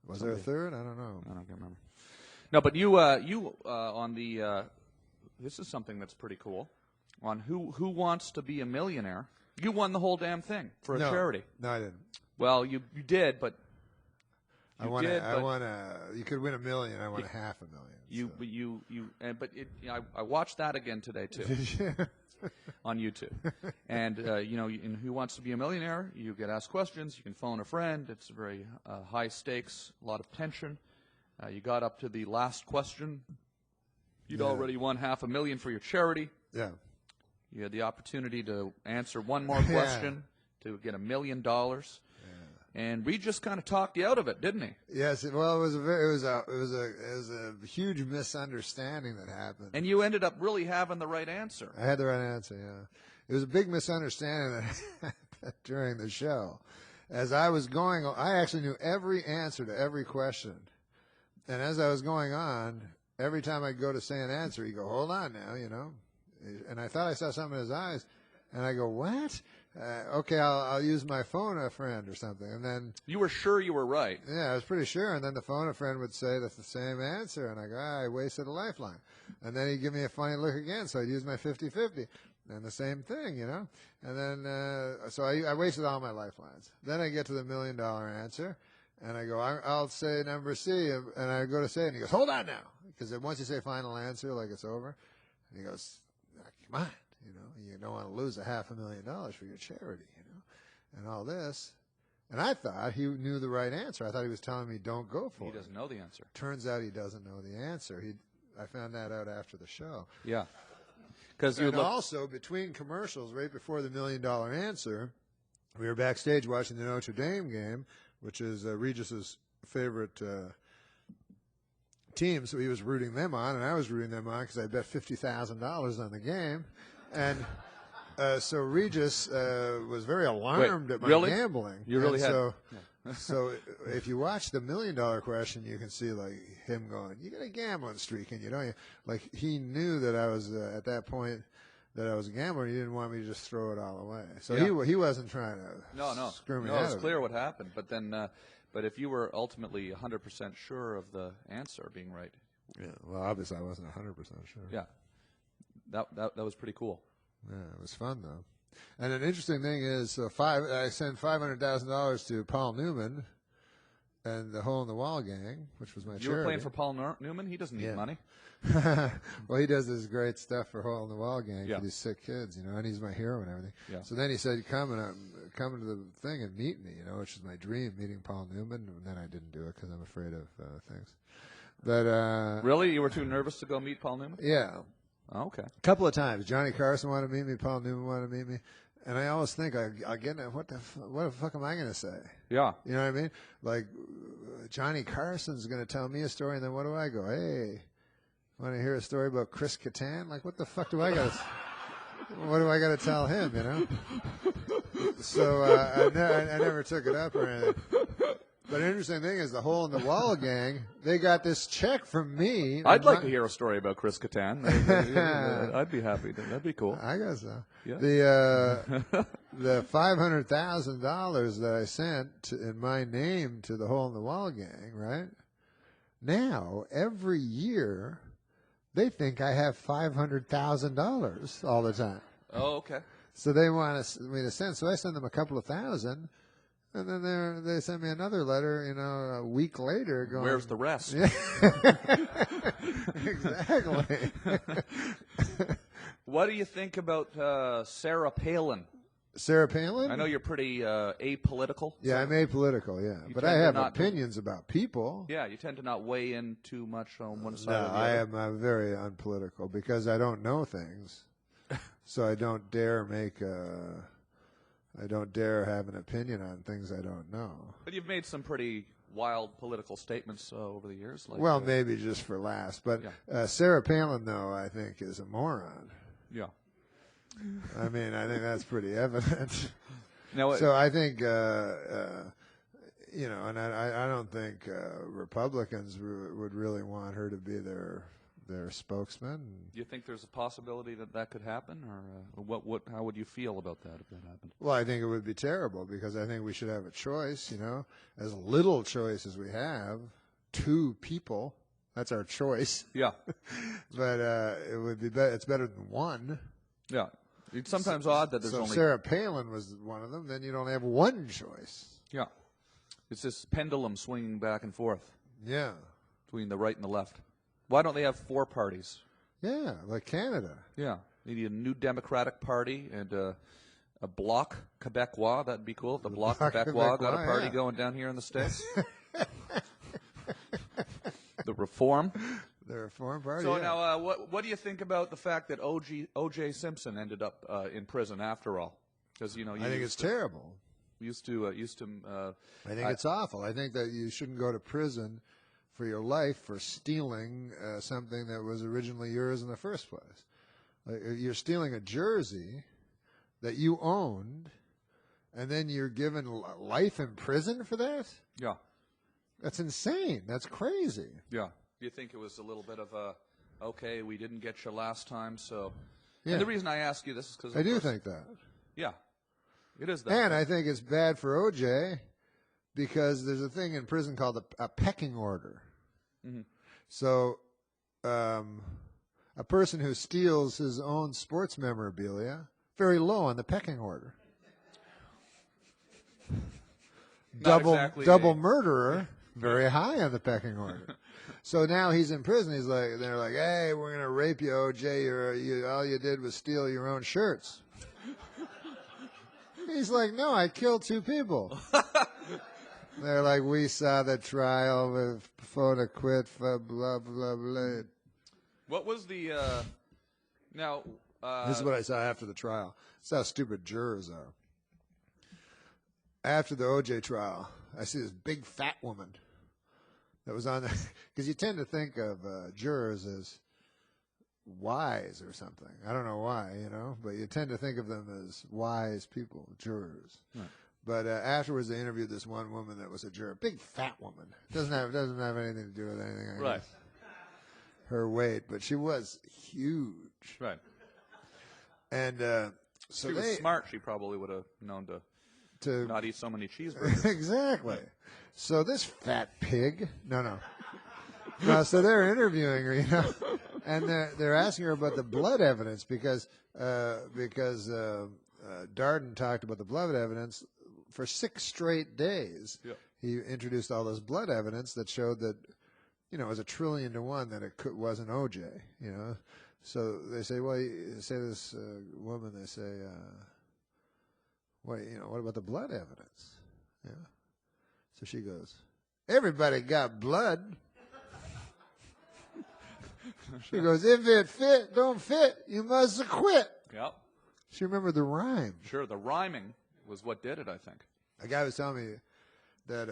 Was there a third? I don't know. I don't remember. No, but you on the this is something that's pretty cool. On Who Wants to Be a Millionaire, you won the whole damn thing for a charity. No, I didn't. Well, you did, but I won you could win $1 million. I won $500,000. I watched that again today too. On YouTube. And, in Who Wants to Be a Millionaire, you get asked questions, you can phone a friend, it's very high stakes, a lot of tension. You got up to the last question. You'd already won $500,000 for your charity. Yeah. You had the opportunity to answer one more question to get $1 million. And Reed just kind of talked you out of it, didn't he? Yes. Well, it was a huge misunderstanding that happened. And you ended up really having the right answer. I had the right answer. Yeah. It was a big misunderstanding that happened during the show. As I was going, I actually knew every answer to every question. And as I was going on, every time I'd go to say an answer, he'd go, "Hold on now," And I thought I saw something in his eyes, and I go, "What? Okay, I'll use my phone a friend or something." And then you were sure you were right. Yeah, I was pretty sure. And then the phone a friend would say that's the same answer, and I go, I wasted a lifeline. And then he'd give me a funny look again, so I'd use my 50-50, and the same thing, And then so I wasted all my lifelines. Then I get to the $1 million answer, and I go, I'll say number C, and I go to say it, and he goes, "Hold on now," because once you say final answer, like it's over, and he goes, "Come on. You don't want to lose $500,000 for your charity, and all this." And I thought he knew the right answer. I thought he was telling me don't go for it. He doesn't know the answer. Turns out he doesn't know the answer. I found that out after the show. Yeah. And also, between commercials, right before the $1 million answer, we were backstage watching the Notre Dame game, which is Regis's favorite team, so he was rooting them on, and I was rooting them on because I bet $50,000 on the game. And so Regis was very alarmed at my gambling. You really had. So if you watch the $1 million question, you can see like him going, "You got a gambling streak in you, don't you?" Like he knew that I was at that point that I was a gambler. And he didn't want me to just throw it all away. So he wasn't trying to screw me out. No, it's clear what happened. But then, but if you were ultimately 100% sure of the answer being right, well, obviously I wasn't 100% sure. Yeah. That was pretty cool. Yeah, it was fun though. And an interesting thing is, I sent $500,000 to Paul Newman and the Hole in the Wall gang, which was my charity. You were playing for Paul Newman? He doesn't need money. Well, he does this great stuff for Hole in the Wall gang for these sick kids, and he's my hero and everything. Yeah. So then he said, come to the thing and meet me, which is my dream, meeting Paul Newman. And then I didn't do it because I'm afraid of things. But really? You were too nervous to go meet Paul Newman? Yeah. Oh, okay. A couple of times. Johnny Carson wanted to meet me. Paul Newman wanted to meet me. And I always think, I'll get what the fuck am I going to say? Yeah. You know what I mean? Like, Johnny Carson's going to tell me a story, and then what do I go? Hey, want to hear a story about Chris Kattan? Like, what the fuck do I got to what do I got to tell him, So I never took it up or anything. But an interesting thing is the Hole in the Wall gang, they got this check from me. I'd like to hear a story about Chris Kattan. I'd be happy. That'd be cool. I guess so. Yeah. The $500,000 that I sent in my name to the Hole in the Wall gang, right? Now, every year, they think I have $500,000 all the time. Oh, okay. So they want me to send. So I send them a couple of thousand. And then they sent me another letter, a week later going, "Where's the rest?" Yeah. Exactly. What do you think about Sarah Palin? Sarah Palin? I know you're pretty apolitical. Yeah, I'm apolitical, yeah. But I have opinions about people. Yeah, you tend to not weigh in too much on one side or the other. No, I'm very unpolitical because I don't know things. So I don't dare have an opinion on things I don't know. But you've made some pretty wild political statements over the years. Well, maybe just for laughs. But Sarah Palin, though, I think is a moron. Yeah. I mean, I think that's pretty evident. Now, so I think, and I don't think Republicans would really want her to be their their spokesman. Do you think there's a possibility that that could happen, or how would you feel about that if that happened? Well, I think it would be terrible because I think we should have a choice, as little choice as we have. 2 people, that's our choice. Yeah. But it would be it's better than 1. Yeah. It's sometimes odd that there's so only... if Sarah Palin was one of them, then you'd only have 1 choice. Yeah. It's this pendulum swinging back and forth. Yeah. Between the right and the left. Why don't they have 4 parties? Yeah, like Canada. Yeah. They need a new Democratic Party and a Bloc Québécois. That'd be cool if the Bloc Québécois got a party going down here in the States. The Reform. The Reform Party. So yeah. now, what do you think about the fact that O.J. Simpson ended up in prison after all? Because I think it's terrible. Used to. I think it's awful. I think that you shouldn't go to prison for your life for stealing something that was originally yours in the first place. You're stealing a jersey that you owned, and then you're given life in prison for that? Yeah. That's insane. That's crazy. Yeah. Do you think it was a little bit of okay, we didn't get you last time, so... Yeah. And the reason I ask you this is because... I do think that. Yeah. It is that. And I think it's bad for O.J. because there's a thing in prison called a pecking order. Mm-hmm. So a person who steals his own sports memorabilia, very low on the pecking order. Double murderer, very high on the pecking order. So now he's in prison. They're like, hey, we're gonna rape you, OJ. All you did was steal your own shirts. He's like, no, I killed 2 people. They're like, we saw the trial with phone quit for blah blah blah. What was the now? This is what I saw after the trial. This is how stupid jurors are. After the OJ trial, I see this big fat woman that was on there, because you tend to think of jurors as wise or something. I don't know why, but you tend to think of them as wise people, jurors. Right. But afterwards, they interviewed this one woman that was a juror, big fat woman. Doesn't have anything to do with anything. I guess. Her weight, but she was huge. Right. And so she was smart. She probably would have known to not eat so many cheeseburgers. Exactly. So this fat pig, no. So they're interviewing her, and they're asking her about the blood evidence because Darden talked about the blood evidence for 6 straight days. Yeah. He introduced all this blood evidence that showed that, it was 1 trillion to 1 that it wasn't OJ. So they say, well, say this woman, they say, what about the blood evidence? Yeah. So she goes, everybody got blood. She goes, if it don't fit, you must quit. Yep. She remembered the rhyme. Sure, the rhyming was what did it, I think. A guy was telling me that,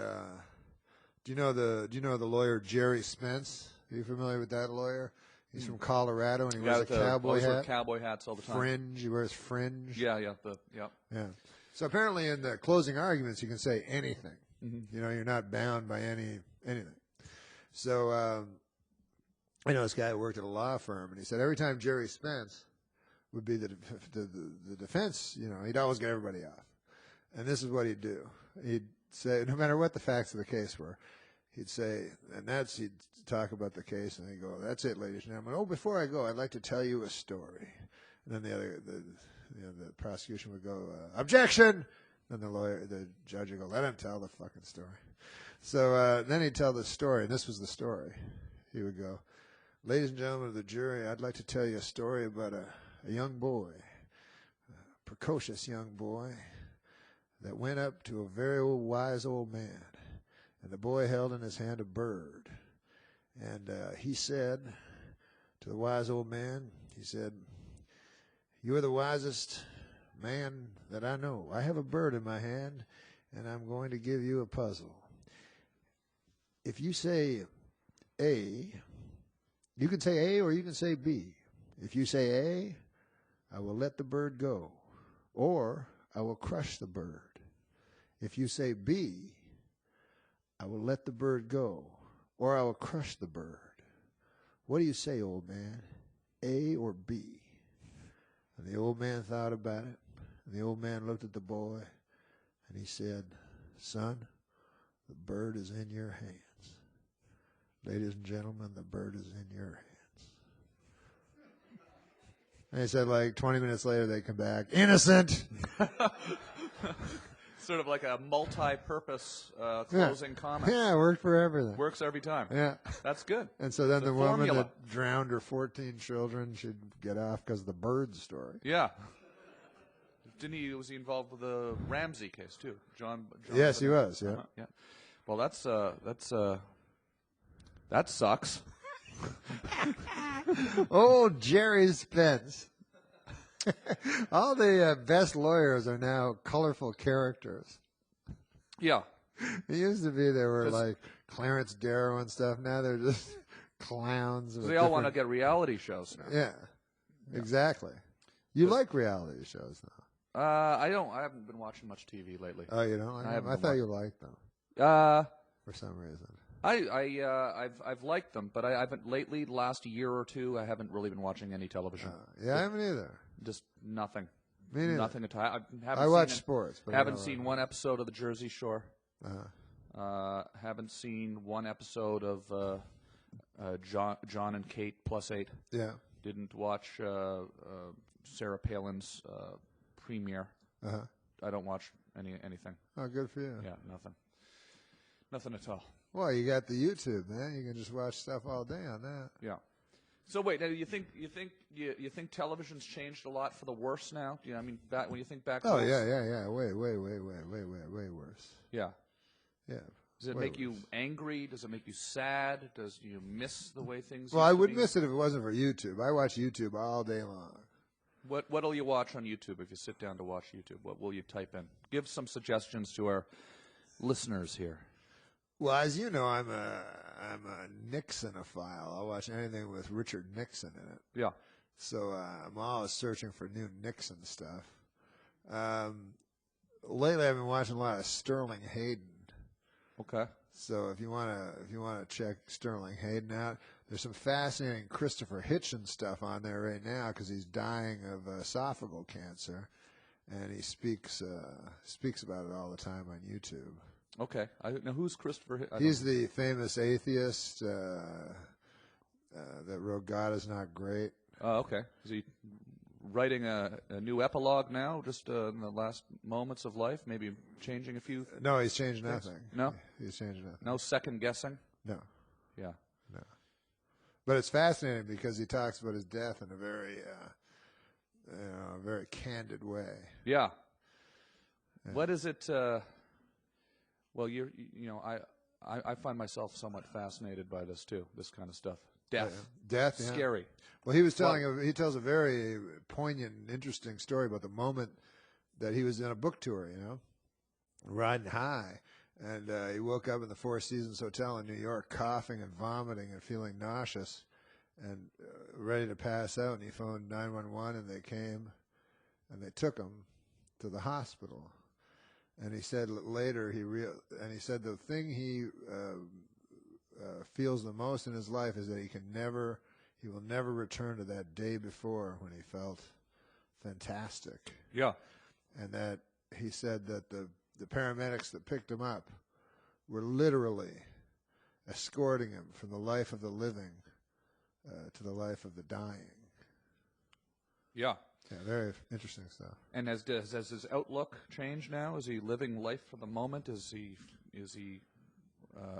do you know the lawyer Jerry Spence? Are you familiar with that lawyer? He's from Colorado, and he wears a cowboy hat. Cowboy hats all the time. Fringe. He wears fringe. Yeah. Yeah. So apparently in the closing arguments, you can say anything. Mm-hmm. You're not bound by anything. So I know this guy who worked at a law firm, and he said every time Jerry Spence would be the defense, he'd always get everybody off. And this is what he'd do. He'd say, no matter what the facts of the case were, he'd say, he'd talk about the case, and he'd go, that's it, ladies and gentlemen. Oh, before I go, I'd like to tell you a story. And then the prosecution would go, objection! And the judge would go, let him tell the fucking story. So then he'd tell the story, and this was the story. He would go, ladies and gentlemen of the jury, I'd like to tell you a story about a young boy, a precocious young boy, that went up to a very wise old man. And the boy held in his hand a bird. And he said to the wise old man, he said, you are the wisest man that I know. I have a bird in my hand, and I'm going to give you a puzzle. If you say A, you can say A or you can say B. If you say A, I will let the bird go, or I will crush the bird. If you say B, I will let the bird go, or I will crush the bird. "What do you say, old man? A or B?" And the old man thought about it. And the old man looked at the boy, and he said, "Son, the bird is in your hands. Ladies and gentlemen, the bird is in your hands." And he said, like 20 minutes later, they come back, "Innocent." Sort of like a multi-purpose closing comment. Yeah, it worked for everything. Works every time. Yeah. That's good. And so then The the woman formula. that drowned her 14 children should get off because of the bird story. Yeah. Was he involved with the Ramsey case too? John Yes, he was. Yeah. Yeah. Well, that sucks. Oh, Jerry Spence. All the best lawyers are now colorful characters. Yeah. It used to be they were like Clarence Darrow and stuff. Now they're just clowns. They all want to get reality shows now. Yeah, exactly. You like reality shows now? I don't. I haven't been watching much TV lately. Oh, you don't like them? I thought you liked them for some reason. I've liked them, but I haven't lately. The last year or two, I haven't really been watching any television. Yeah, I haven't either. Just nothing. Me neither. Nothing at all. I watch sports, but haven't seen one episode of the Jersey Shore. Uh-huh. Haven't seen one episode of John and Kate +8. Yeah. Didn't watch Sarah Palin's premiere. Uh-huh. I don't watch anything. Oh, good for you. Yeah, nothing. Nothing at all. Well, you got the YouTube, man. You can just watch stuff all day on that. Yeah. So wait, now you think television's changed a lot for the worse now? I mean, when you think back. Oh yeah. Way worse. Yeah. Yeah. Does it make you angry? Does it make you sad? Does you miss the way things? Well, I would miss it if it wasn't for YouTube. I watch YouTube all day long. What'll you watch on YouTube if you sit down to watch YouTube? What will you type in? Give some suggestions to our listeners here. Well, as you know, I'm a Nixonophile. I'll watch anything with Richard Nixon in it. Yeah. So I'm always searching for new Nixon stuff. Lately, I've been watching a lot of Sterling Hayden. Okay. So if you wanna check Sterling Hayden out, there's some fascinating Christopher Hitchens stuff on there right now because he's dying of esophageal cancer, and he speaks about it all the time on YouTube. Okay. Now, who's Christopher? He's the famous atheist that wrote "God Is Not Great." Oh, okay. Is he writing a new epilogue now, just in the last moments of life, maybe changing a few? No, he's changed nothing. No? He's changed nothing. No second guessing? No. Yeah. No. But it's fascinating because he talks about his death in a very, very candid way. Yeah. What is it? Well, I find myself somewhat fascinated by this too. This kind of stuff. Death. Death. Yeah. Scary. Well, he tells a very poignant and interesting story about the moment that he was in a book tour, riding high. And he woke up in the Four Seasons Hotel in New York coughing and vomiting and feeling nauseous and ready to pass out. And he phoned 911 and they came and they took him to the hospital. And he said later, he said the thing he feels the most in his life is that he will never return to that day before when he felt fantastic. Yeah. And that he said that the paramedics that picked him up were literally escorting him from the life of the living to the life of the dying. Yeah. Yeah, very interesting stuff. And has his outlook changed now? Is he living life for the moment? Is he,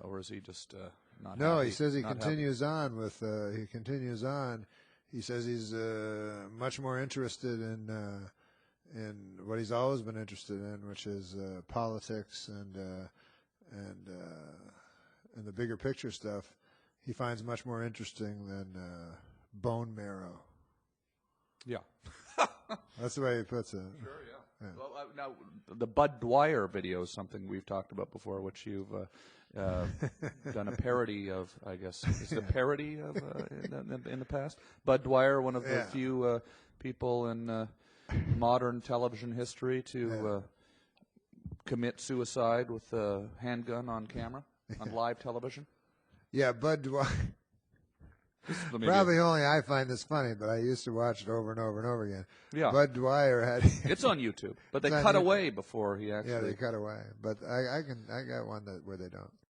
or is he just not? No, happy, he says he not continues on with. He continues on. He says he's much more interested in what he's always been interested in, which is politics and the bigger picture stuff. He finds much more interesting than bone marrow. Yeah. That's the way he puts it. Sure, yeah. Well, now, the Bud Dwyer video is something we've talked about before, which you've done a parody of, I guess. Is it a parody of in the past? Bud Dwyer, one of the few people in modern television history to commit suicide with a handgun on camera, on live television. Yeah, Bud Dwyer. Probably only I find this funny, but I used to watch it over and over and over again. Yeah. Bud Dwyer had. It's on YouTube, but they cut away before he actually. Yeah, they cut away. But I got one where they don't.